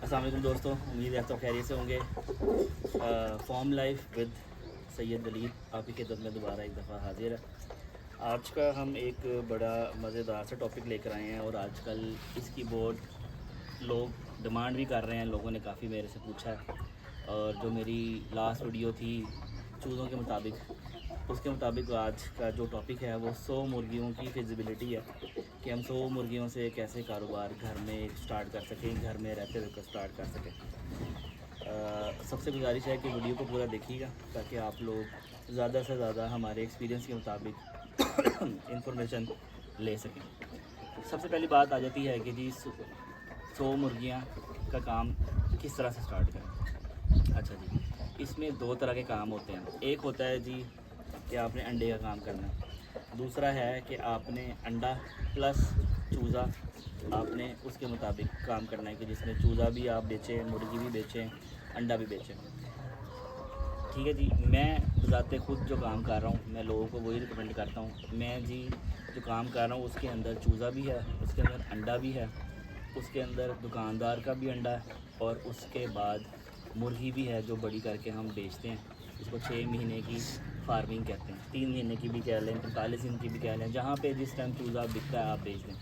अस्सलाम वालेकुम दोस्तों, उम्मीद है आप सब खैरियत से होंगे। फॉर्म लाइफ विद सैयद दलील आपकी खिदमत में दोबारा एक दफ़ा हाजिर है। आज का हम एक बड़ा मज़ेदार सा टॉपिक लेकर आए हैं और आजकल इसकी बहुत लोग डिमांड भी कर रहे हैं। लोगों ने काफ़ी मेरे से पूछा है और जो मेरी लास्ट वीडियो थी चूज़ों के मुताबिक, उसके मुताबिक आज का जो टॉपिक है वो 100 मुर्गियों की फिजिबिलिटी है कि हम 100 मुर्गियों से कैसे कारोबार घर में स्टार्ट कर सकें, घर में रहते हुए स्टार्ट कर सकें। सबसे गुजारिश है कि वीडियो को पूरा देखिएगा ताकि आप लोग ज़्यादा से ज़्यादा हमारे एक्सपीरियंस के मुताबिक इंफॉर्मेशन ले सकें। सबसे पहली बात आ जाती है कि जी 100 मुर्गियाँ का काम किस तरह से स्टार्ट करें। अच्छा जी, इसमें दो तरह के काम होते हैं। एक होता है जी कि आपने अंडे का काम करना है, दूसरा है कि आपने अंडा प्लस चूज़ा आपने उसके मुताबिक काम करना है कि जिसमें चूज़ा भी आप बेचें, मुर्गी भी बेचें, अंडा भी बेचें। ठीक है जी, मैं बज़ाते खुद जो काम कर रहा हूँ मैं लोगों को वही रिकमेंड करता हूँ। मैं जी जो काम कर रहा हूँ उसके अंदर चूज़ा भी है, उसके अंदर अंडा भी है, उसके अंदर दुकानदार का भी अंडा है और उसके बाद मुर्गी भी है जो बड़ी करके हम बेचते हैं। इसको 6 महीने की फार्मिंग कहते हैं, 3 महीने की भी कह लें, 45 दिन की भी कह लें, जहाँ पे जिस टाइम चूज़ा बिकता है आप बेच दें।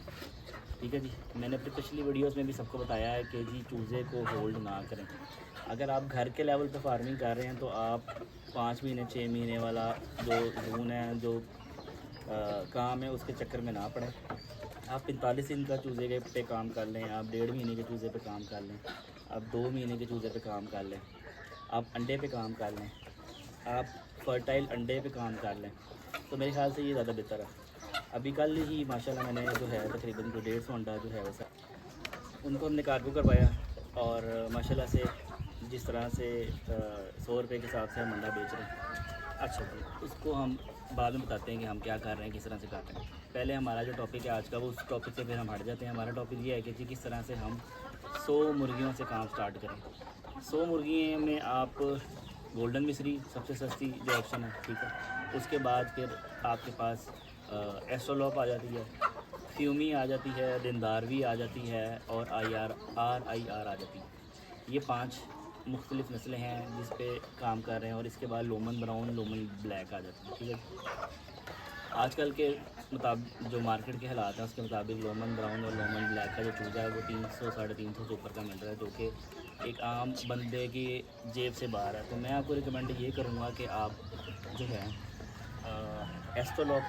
ठीक है जी, मैंने अपनी पिछली वीडियोस में भी सबको बताया है कि जी चूज़े को होल्ड ना करें। अगर आप घर के लेवल पे फार्मिंग कर रहे हैं तो आप 5 महीने 6 महीने वाला जो जून है, जो काम है, उसके चक्कर में ना पड़ें। आप 45 दिन का चूज़े के पे काम कर लें, आप 1.5 महीने के चूज़े पे काम कर लें, आप 2 महीने के चूज़े पे काम कर लें, आप अंडे पे काम कर लें, आप फर्टाइल अंडे पे काम कर लें, तो मेरे ख्याल से ये ज़्यादा बेहतर है। अभी कल ही माशाल्लाह मैंने जो है तकरीबन कोई 150 अंडा जो है वैसा उनको हमने कार्गो करवाया और माशाल्लाह से जिस तरह से 100 रुपये के हिसाब से हम अंडा बेच रहे हैं। अच्छा जी, उसको हम बाद में बताते हैं कि हम क्या कर रहे हैं, किस तरह से कर रहे हैं। पहले हमारा जो टॉपिक है आज का वो उस टॉपिक से फिर हम हट जाते हैं। हमारा टॉपिक ये है कि जी किस तरह से हम 100 मुर्गियों से काम स्टार्ट करें। 100 मुर्गी में आप गोल्डन मिस्री सबसे सस्ती जो ऑप्शन है, ठीक है। उसके बाद फिर आपके पास एस्ट्रोलॉप आ जाती है, फ्यूमी आ जाती है, दिनदारवी आ जाती है और RIR आ जाती है। ये 5 मुख्तलिफ़ नस्लें हैं जिस पे काम कर रहे हैं और इसके बाद लोमन ब्राउन, लोमन ब्लैक आ जाती है। ठीक है, आजकल के मुताबिक जो मार्केट के हालात हैं उसके मुताबिक लोमन ब्राउन और लोमन ब्लैक का जो चूज़ा है वो 300 साढ़े 300 से ऊपर का मिल रहा है, जो कि एक आम बंदे की जेब से बाहर है। तो मैं आपको रिकमेंड ये करूँगा कि आप जो है एस्ट्रोलॉप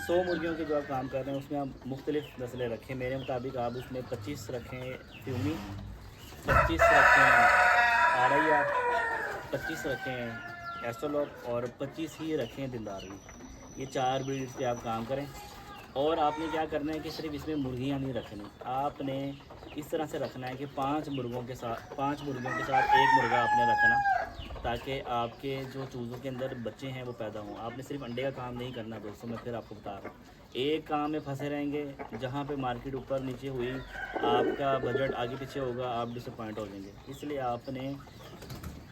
100 मुर्गियों के जो आप काम कर रहे हैं उसमें आप मुख्तलिफ़ नस्लें रखें। मेरे मुताबिक आप उसमें 25 रखें फ्यूमी, 25 रखें RIR, 25 रखें एस्ट्रोलॉप और 25 ही रखें दिलदारवी। ये 4 ब्रीड्स पे आप काम करें। और आपने क्या करना है कि सिर्फ इसमें मुर्गियाँ नहीं रखनी, आपने इस तरह से रखना है कि 5 मुर्गियों के साथ एक मुर्गा आपने रखना ताकि आपके जो चूज़ों के अंदर बच्चे हैं वो पैदा हों। आपने सिर्फ अंडे का काम नहीं करना दोस्तों, मैं फिर आपको बता रहा हूँ। एक काम में फंसे रहेंगे जहाँ पे मार्केट ऊपर नीचे हुई, आपका बजट आगे पीछे होगा, आप डिसअपॉइंट हो जाएंगे। इसलिए आपने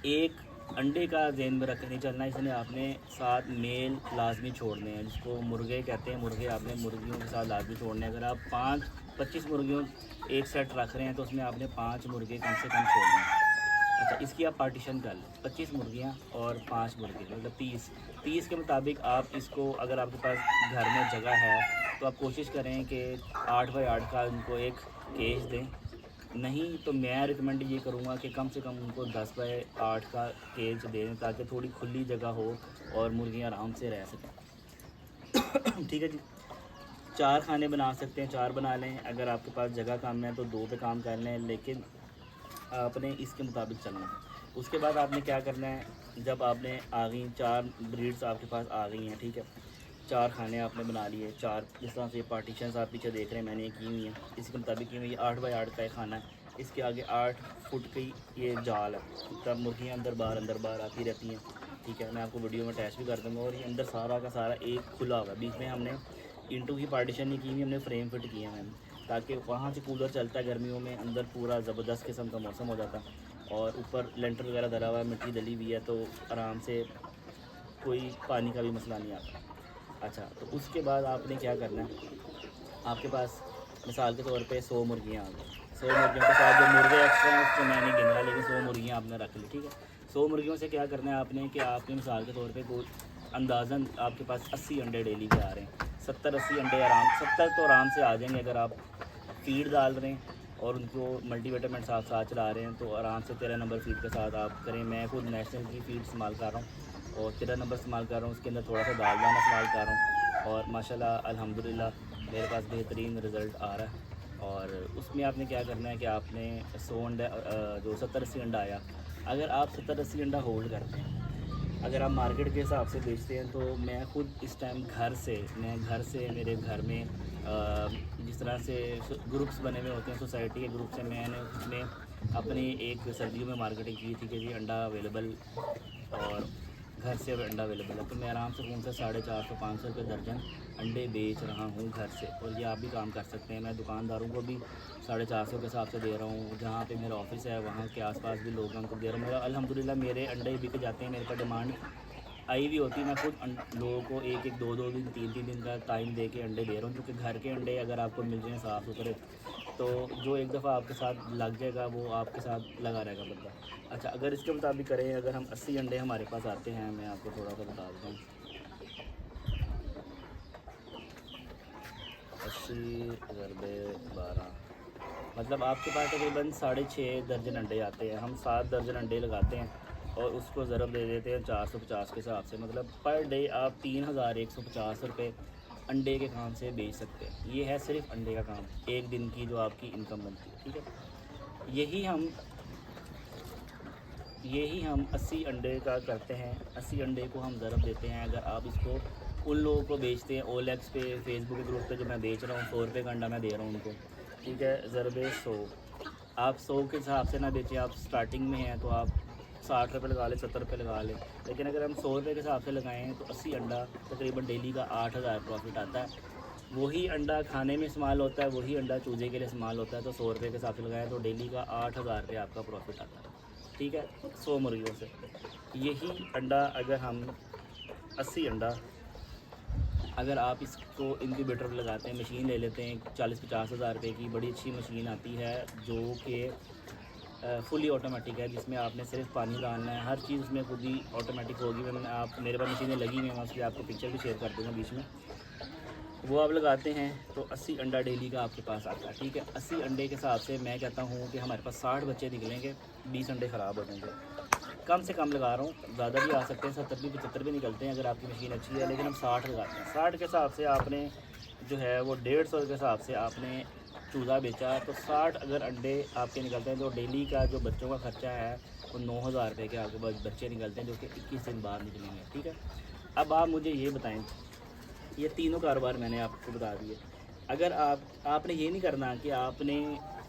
एक अंडे का ज़हन में रख नहीं चलना, इसलिए आपने 7 मेल लाजमी छोड़ने हैं, जिसको मुर्गे कहते हैं। मुर्गे आपने मुर्गियों के साथ लाजमी छोड़ने हैं। अगर आप 25 मुर्गियों एक सेट रख रहे हैं तो उसमें आपने 5 मुर्गे कम से कम छोड़ने हैं। अच्छा, इसकी आप पार्टीशन कर लें, 25 मुर्गियाँ और 5 मुर्गे मतलब 30 के मुताबिक आप इसको, अगर आपके पास घर में जगह है तो आप कोशिश करें कि 8 बाई 8 का उनको एक केज दें। नहीं तो मैं रिकमेंड ये करूँगा कि कम से कम उनको 10 बाई 8 का केज दें ताकि थोड़ी खुली जगह हो और मुर्गियाँ आराम से रह सकें। ठीक है जी, 4 खाने बना सकते हैं, 4 बना लें। अगर आपके पास जगह कम है तो 2 पे काम कर लें, लेकिन आपने इसके मुताबिक चलना है। उसके बाद आपने क्या करना है, जब आपने आ गई 4 ब्रीड्स आपके पास आ गई हैं, ठीक है, 4 खाने आपने बना लिए, 4 जिस तरह से पार्टीशंस आप पीछे देख रहे हैं मैंने की हुई हैं, इसके मुताबिक की हुई। 8 बाई 8 का एक खाना है, इसके आगे 8 फुट की ये जाल है, तब मुर्गियाँ अंदर बाहर आती रहती हैं। ठीक है, मैं आपको वीडियो में अटैच भी कर दूँगा। और ये अंदर सारा का सारा एक खुला हुआ है, बीच में हमने इंटू की पार्टीशन नहीं की हुई, हमने फ्रेम फिट किए हैं ताकि वहाँ से कूलर चलता है गर्मियों में, अंदर पूरा ज़बरदस्त किस्म का मौसम हो जाता है। और ऊपर लेंटर वगैरह धरा हुआ है, मिट्टी डली हुई है, तो आराम से कोई पानी का भी मसला नहीं आता। अच्छा, तो उसके बाद आपने क्या करना है, आपके पास मिसाल के तौर पे 100 मुर्गियाँ आ गई। 100 मुर्गियों के साथ जो मुर्गे एक्स्ट्रा हैं उसको मैं नहीं गिन रहा, लेकिन 100 मुर्गियाँ आपने रख ली, ठीक है। 100 मुर्गियों से क्या करना है आपने कि आपने मिसाल के तौर पे कोई अंदाज़न आपके पास 80 अंडे डेली के आ रहे हैं, 70-80 अंडे आराम 70 तो आराम से आ जाएंगे अगर आप फीड डाल रहे हैं और उनको मल्टीविटामिन साथ साथ चला रहे हैं, तो आराम से 13 नंबर फीड के साथ आप करें। मैं खुद नेशनल की फीड इस्तेमाल कर रहा हूँ और 13 नंबर इस्तेमाल कर रहा हूँ, उसके अंदर थोड़ा सा दाल दाना इस्तेमाल कर रहा हूँ और माशाल्लाह अल्हम्दुलिल्लाह मेरे पास बेहतरीन रिज़ल्ट आ रहा है। और उसमें आपने क्या करना है कि आपने 100 अंडा जो 70-80 अंडा आया, अगर आप 70-80 अंडा होल्ड करते हैं, अगर आप मार्केट के हिसाब से बेचते हैं, तो मैं खुद इस टाइम घर से मेरे घर में जिस तरह से ग्रुप्स बने हुए होते हैं सोसाइटी के ग्रुप से, मैंने उसमें अपनी एक सर्दियों में मार्केटिंग की थी कि जी अंडा अवेलेबल और घर से अंडा अवेलेबल है, तो मैं आराम से कौन सा 450-500 रुपये दर्जन अंडे बेच रहा हूँ घर से। और ये आप भी काम कर सकते हैं। मैं दुकानदारों को भी 450 के हिसाब से दे रहा हूँ, जहाँ पे मेरा ऑफिस है वहाँ के आसपास भी लोग हैं उनको दे रहा हूँ। मेरा अल्हम्दुलिल्लाह मेरे अंडे बिक जाते हैं, मेरे पर डिमांड आई भी होती है। मैं खुद लोगों को 1-1, 2-2 दिन, 3-3 दिन का टाइम दे के अंडे दे रहा हूँ, क्योंकि घर के अंडे अगर आपको मिल जाएँ साफ़ सुथरे, तो जो एक दफ़ा आपके साथ लग जाएगा वो आपके साथ लगा रहेगा बंदा। अच्छा, अगर इसके मुताबिक करें, अगर हम 80 अंडे हमारे पास आते हैं, मैं आपको थोड़ा सा बता देता हूँ, 80 × 12 मतलब आपके पास तकरीबन 6.5 दर्जन अंडे आते हैं। हम 7 दर्जन अंडे लगाते हैं और उसको ज़रब दे देते हैं 450 के हिसाब से, मतलब पर डे आप 3150 रुपये अंडे के काम से बेच सकते हैं। ये है सिर्फ अंडे का काम, एक दिन की जो आपकी इनकम बनती है, ठीक है। यही हम 80 अंडे का करते हैं। 80 अंडे को हम ज़रब देते हैं। अगर आप इसको उन लोगों को बेचते हैं OLX पे, फेसबुक के ग्रुप पे जो मैं बेच रहा हूँ, 100 रुपये का अंडा मैं दे रहा हूँ उनको, ठीक है, ज़रबे 100। आप 100 के हिसाब से ना बेचें, आप स्टार्टिंग में हैं तो आप 60 रुपये लगा लें, 70 रुपये लगा लें, लेकिन अगर हम 100 रुपये के हिसाब से लगाएं तो 80 अंडा तकरीबन डेली का 8000 प्रॉफिट आता है। वही अंडा खाने में इस्तेमाल होता है, वही अंडा चूज़े के लिए इस्तेमाल होता है, तो 100 रुपये के हिसाब से लगाएं तो डेली का 8000 रुपये आपका प्रॉफिट आता है, ठीक है, 100 मुर्गियों से। यही अंडा अगर हम 80 अंडा अगर आप इसको इंक्यूबेटर लगाते हैं, मशीन ले लेते हैं 40-50 हज़ार रुपये की, बड़ी अच्छी मशीन आती है जो कि फुली ऑटोमेटिक है, जिसमें आपने सिर्फ पानी डालना है, हर चीज़ उसमें खुद ही ऑटोमेटिक होगी। आप मेरे पास मशीनें लगी हुई हैं, मैं उसकी आपको पिक्चर भी शेयर कर दूँगा बीच में। वो आप लगाते हैं तो 80 अंडा डेली का आपके पास आता है, ठीक है। 80 अंडे के हिसाब से मैं कहता हूँ कि हमारे पास 60 बच्चे निकलेंगे, 20 अंडे ख़राब हो जाएंगे। कम से कम लगा रहा हूँ, ज़्यादा भी आ सकते हैं, 70 भी 75 भी निकलते हैं अगर आपकी मशीन अच्छी है, लेकिन हम 60 लगाते हैं। 60 के हिसाब से आपने जो है वो 150 के हिसाब से आपने चूज़ा बेचा, तो 60 अगर अंडे आपके निकलते हैं तो डेली का जो बच्चों का ख़र्चा है वो 9000 रुपये के आपके पास बच्चे निकलते हैं, जो कि 21 दिन बाद निकलेंगे, ठीक है। अब आप मुझे ये बताएं, ये तीनों कारोबार मैंने आपको बता दिए। अगर आपने ये नहीं करना कि आपने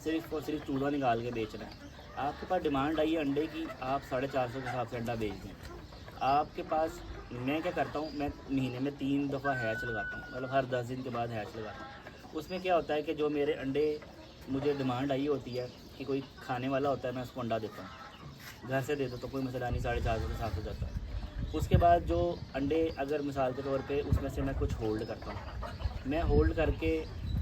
सिर्फ़ और सिर्फ चूज़ा निकाल के बेचना है, आपके पास डिमांड आई है अंडे की, आप 450 के हिसाब से अंडा बेच दें। आपके पास, मैं क्या करता हूँ, मैं महीने में 3 दफ़ा हैच लगाता हूँ, मतलब हर 10 दिन के बाद हैच लगाता हूँ। उसमें क्या होता है कि जो मेरे अंडे मुझे डिमांड आई होती है कि कोई खाने वाला होता है, मैं उसको अंडा देता हूँ, घर से दे देता हूँ, कोई मसला नहीं, 450 के हिसाब से जाता है। उसके बाद जो अंडे अगर मिसाल के तौर पे उसमें से मैं कुछ होल्ड करता हूँ, मैं होल्ड करके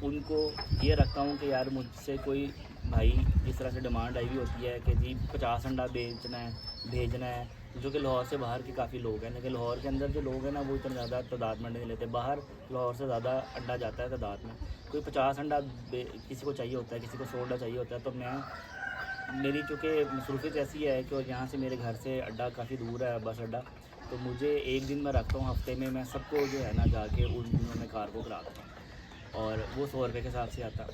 उनको ये रखता हूँ कि यार मुझसे कोई भाई जिस तरह से डिमांड आई हुई होती है कि जी 50 अंडा बेचना है, भेजना है, जो कि लाहौर से बाहर के काफ़ी लोग हैं, लेकिन लाहौर के अंदर जो लोग हैं ना वो इतना ज़्यादा तादाद में नहीं लेते, बाहर लाहौर से ज़्यादा अंडा जाता है तादाद में। कोई 50 अंडा किसी को चाहिए होता है, किसी को 100 अंडा चाहिए होता है, तो मेरी चूँकि मसरूफियत ऐसी है कि यहाँ से मेरे घर से अड्डा काफ़ी दूर है, बस अड्डा, तो मुझे एक दिन मैं रखता हूँ हफ्ते में, मैं सबको जो है ना जाके उन दिनों में कार्गो कराता हूँ और वो 100 रुपये के हिसाब से आता है।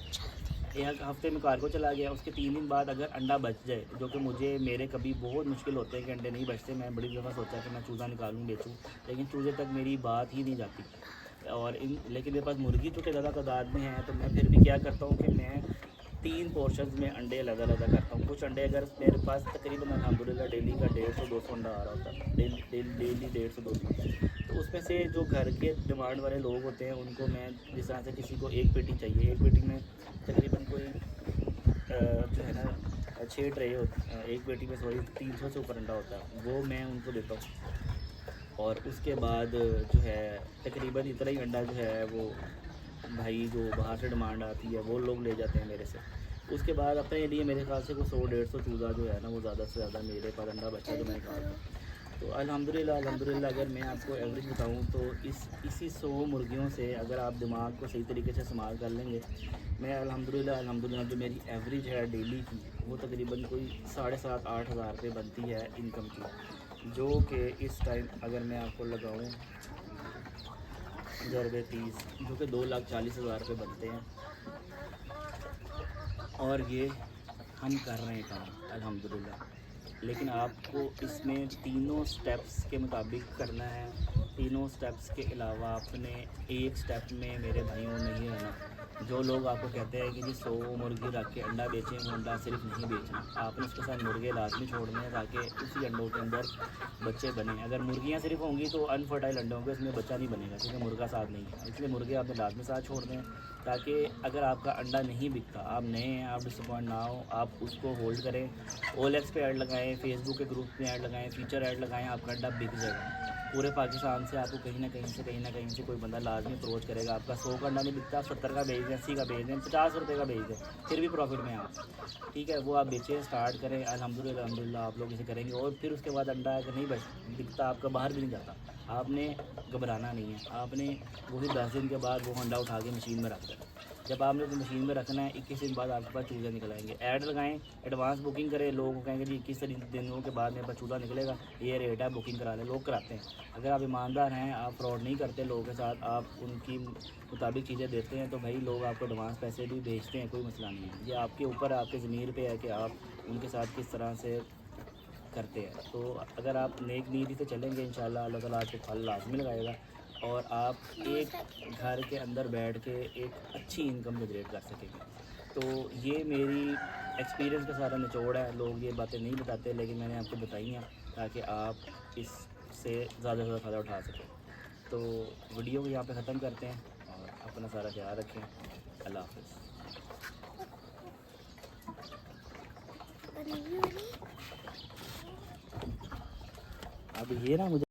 एक हफ्ते में कार्गो चला गया, उसके 3 दिन बाद अगर अंडा बच जाए, जो कि मेरे कभी बहुत मुश्किल होते हैं कि अंडे नहीं बचते, मैं बड़ी दफ़ा सोचा कि मैं चूज़ा निकालूँ बेचूँ, लेकिन चूज़े तक मेरी बात ही नहीं जाती। और लेकिन मेरे पास मुर्गी चूँकि ज़्यादा तादाद में है, तो मैं फिर भी क्या करता हूँ कि मैं 3 पोर्शंस में अंडे अलग करता हूँ। कुछ अंडे अगर मेरे पास तकरीबन अल्हम्दुलिल्लाह डेली का 150-200 अंडा आ रहा होता है, डेली 150-200, तो उसमें से जो घर के डिमांड वाले लोग होते हैं उनको मैं जिस तरह से किसी को एक पेटी चाहिए, एक पेटी में तकरीबन कोई जो है ना 6 ट्रे होते, एक पेटी में 300 से ऊपर अंडा होता है, वो मैं उनको देता हूँ। और उसके बाद जो है तकरीबन इतना ही अंडा जो है वो भाई जो बाहर से डिमांड आती है वो लोग ले जाते हैं मेरे से। اس کے بعد اپنے لیے میرے خیال سے وہ 100-150 چوزا جو ہے نا وہ زیادہ سے زیادہ میرے پر انڈا بچہ جو میں نکالتا ہوں. تو الحمدللہ اگر میں آپ کو ایوریج بتاؤں تو اسی 100 مرغیوں سے اگر آپ دماغ کو صحیح طریقے سے استعمال کر لیں گے, میں الحمدللہ جو میری ایوریج ہے ڈیلی کی وہ تقریباً کوئی 7,500-8 ہزار روپے بنتی ہے انکم کی, جو کہ اس ٹائم اگر میں آپ کو لگاؤں ضرب 30 جو کہ 2,40,000 روپے بنتے ہیں. اور یہ ہم کر رہے ہیں کام الحمدللہ. لیکن آپ کو اس میں تینوں سٹیپس کے مطابق کرنا ہے. تینوں سٹیپس کے علاوہ آپ نے ایک سٹیپ میں میرے بھائیوں نہیں رہنا. جو لوگ آپ کو کہتے ہیں کہ جی 100 مرغی رکھ کے انڈا بیچیں, وہ انڈا صرف نہیں بیچنا, آپ نے اس کے ساتھ مرغے لازمی چھوڑنے ہیں تاکہ اسی انڈوں کے اندر بچے بنیں. اگر مرغیاں صرف ہوں گی تو انفرٹائل انڈے ہوں گے, اس میں بچہ نہیں بنے گا کیونکہ مرغا ساتھ نہیں ہے. اس لیے مرغے آپ نے لازمی ساتھ چھوڑ دیں تاکہ اگر آپ کا انڈا نہیں بکتا, آپ نئے ہیں, آپ ڈسپوائنٹ نہ ہو, آپ اس کو ہولڈ کریں. OLX پہ ایڈ لگائیں, فیس بک کے گروپ پہ ایڈ لگائیں, فیچر ایڈ لگائیں, آپ کا انڈا بک جائے گا. پورے پاکستان سے آپ کو کہیں نہ کہیں سے کوئی بندہ لازمی اپروچ کرے گا. آپ کا 100 کا انڈا نہیں بکتا, 70 کا بیچ دیں, 80 کا بیچ دیں, 50 روپے کا بیچ دیں, پھر بھی پروفٹ میں آپ, ٹھیک ہے, وہ آپ بیچیں, اسٹارٹ کریں. الحمدللہ آپ لوگ اسے کریں گے. اور پھر اس کے بعد انڈا اگر نہیں بکتا, آپ کا باہر بھی نہیں جاتا, آپ نے گھبرانا نہیں ہے. آپ نے وہی 10 دن کے بعد وہ انڈا اٹھا کے مشین میں رکھ دیں. جب آپ نے تو مشین میں رکھنا ہے, 21 دن بعد آپ کے پاس چوزے نکل آئیں گے. ایڈ لگائیں, ایڈوانس بکنگ کریں, لوگوں کو کہیں گے جی 21 دنوں کے بعد میرے پاس چوزا نکلے گا, یہ ریٹ ہے, بکنگ کرا لیں. لوگ کراتے ہیں. اگر آپ ایماندار ہیں, آپ فراڈ نہیں کرتے لوگوں کے ساتھ, آپ ان کی مطابق چیزیں دیتے ہیں, تو بھائی لوگ آپ کو ایڈوانس پیسے بھی بھیجتے ہیں, کوئی مسئلہ نہیں ہے. یہ آپ کے اوپر, آپ کے ضمیر پہ ہے کہ آپ ان کے ساتھ کس طرح سے کرتے ہیں. تو اگر آپ نیک نیتی سے چلیں گے انشاءاللہ اللہ تعالیٰ آپ کو پھل لازمی لگائے گا, اور آپ ایک گھر کے اندر بیٹھ کے ایک اچھی انکم جنریٹ کر سکیں گے. تو یہ میری ایکسپیرینس کا سارا نچوڑ ہے. لوگ یہ باتیں نہیں بتاتے لیکن میں نے آپ کو بتائی ہیں تاکہ آپ اس سے زیادہ سے زیادہ فائدہ اٹھا سکیں. تو ویڈیو کو یہاں پہ ختم کرتے ہیں, اور اپنا سارا خیال رکھیں. اللہ حافظ. اب یہ نا مجھے